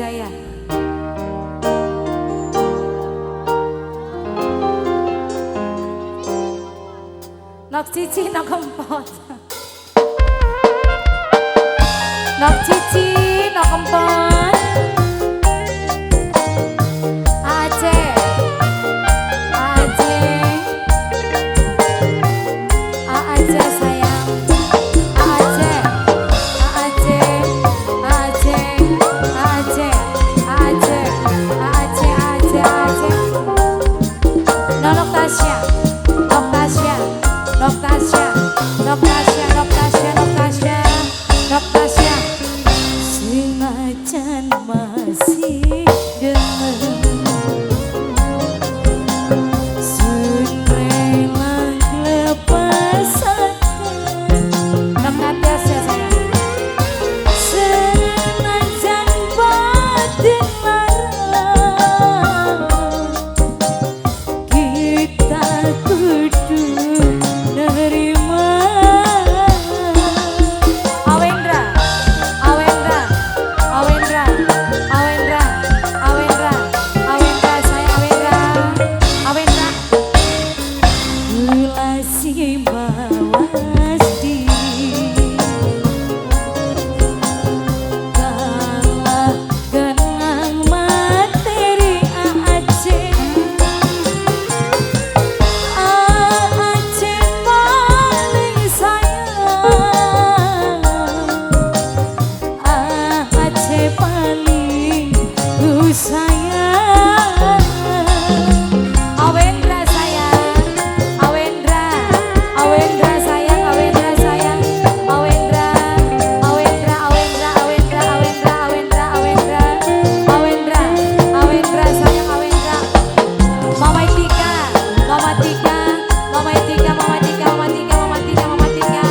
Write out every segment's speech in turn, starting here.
Jaya. Nok cici nok kempot. Nok cici nok kempot. Aceh. Aceh. Aceh sayang. Aceh. Aceh. Aceh. Aceh. Aceh. Aceh. Aceh. Aceh. Nonok Tasya. Nok Tasya. Nok Tasya. Nok Tasya. Nok Tasya. Nok Tasya. Nok Tasya. Senajan masih dengar sun rela lepas akan. Nok Natasya sayang. Senajan batin larang kita kudu nerima. Awendra, Awendra, Awendra, Awendra, Awendra, Awendra sayang Awendra, Awendra. Gula si bawas diri kalah genang materi Aceh. Aceh paling sayang, Aceh paling ku sayang. Awendra sayang, Awendra, Awendra sayang, Awendra sayang, Awendra, Awendra, Awendra, Awendra, Awendra, Awendra, Awendra, Awendra, Awendra sayang Awendra. Mama Tika, Mama Tika, Mama Tika, Mama Tika, Mama Tika, Mama Tika,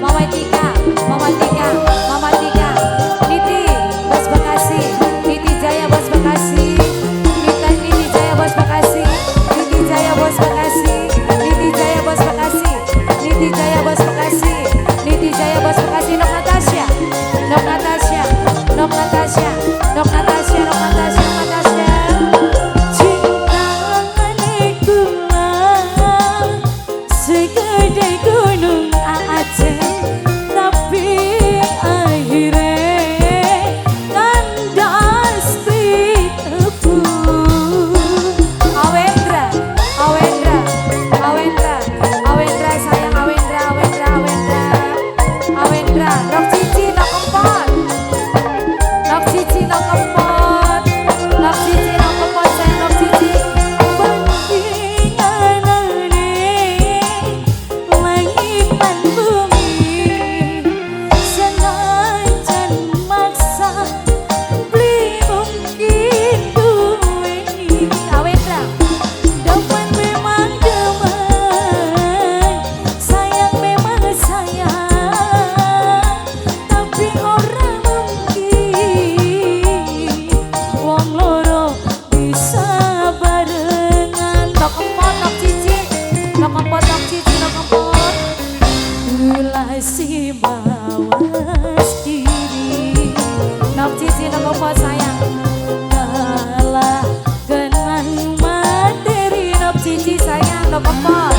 Mama Tika, Mama Tika, Mama Tika, Mama Tika, Niti, Bos Bekasi, Niti Jaya Bos Bekasi, Niti Jaya Bos Bekasi, Niti Jaya Bos Bekasi, Niti Jaya Bos Bekasi, Niti Jaya Bos Bekasi, Niti Jaya Bos Bekasi, Nok Natasya, Nok Natasya, Nok Natasya, Nok Natasya, Nok Natasya, Nok Natasya. Cinta kula segede gunung Aceh, tapi akhirnya kandas di tebu. Awendra, Awendra, Awendra, Awendra sayang Awendra, Awendra, Awendra, Awendra. Nok cici nok kempot, nok cici nok kempot, nok cici nok kempot sayang nok cici. Bandinganane langit dan bumi, senajan maksa beli mungkin duweni. Awendra, demen memang demen, sayang memang sayang, tapi orang mungkin wong loro bisa barengan. Nok kempot, nok cici, nok kempot, nok cici, nok kempot. Gula si bawas diri, nok cici, nok kempot sayang. Kalah genang materi, nok cici sayang, nok kempot.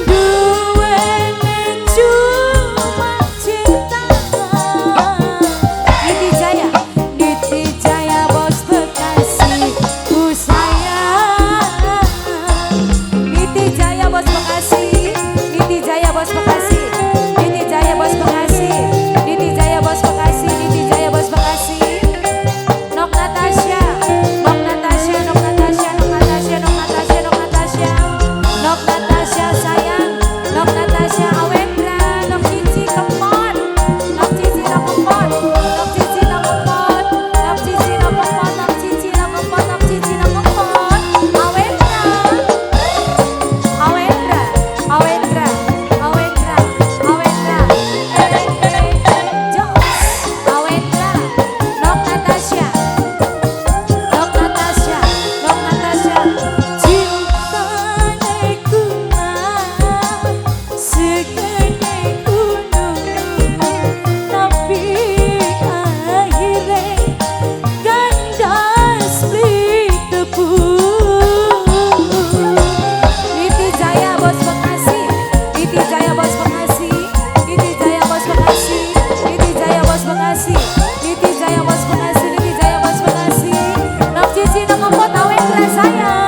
Duwene cuma cinta. Niti Jaya, Niti Jaya Bos Bekasi, ku sayang. Niti Jaya Bos Bekasi, Niti Jaya Bos Bekasi, Niti bos Bekasi, Iti Jaya bos Bekasi, Iti Jaya bos Bekasi, Iti Jaya bos Bekasi, Iti Jaya bos Bekasi, Iti Jaya bos Bekasi. Nok Cici nok Kempot Awendra sayang.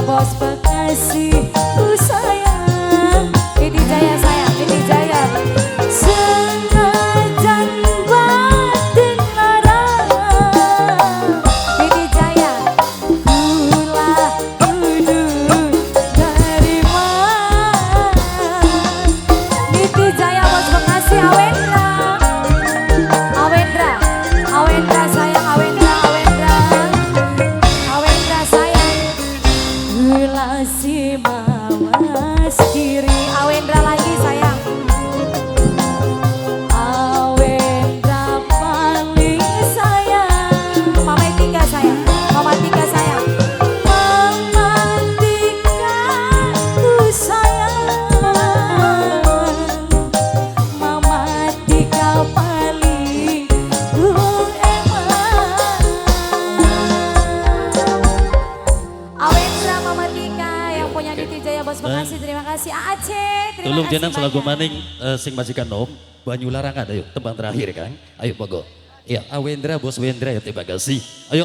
Bos Bekasi, sayang, Iti Jaya sayang, Iti Jaya. Senajan batin lara, Iti Jaya. Kula kudu dari mana? Iti Jaya bos Bekasi, Awendra, Awendra, Awendra sayang, Awendra, Awendra, Awendra sayang. Gula si mawas kiri, Awendra lagi sayang. Awendra paling sayang. Mama Tika sayang, Mama Tika sayang. Mama Tika ku sayang. Mama Tika paling ku emang. Awendra Mama Tika yang punya Iti Jaya bos Bekasi, terima kasih. Aceh, terima Tulung kasih jenang selagu banyak. maning sing majikan nom Banyu Larangan ayo tembang terakhir kan. Ayo pogo. Iya Awendra bos Wendra ya terima kasih. Ayo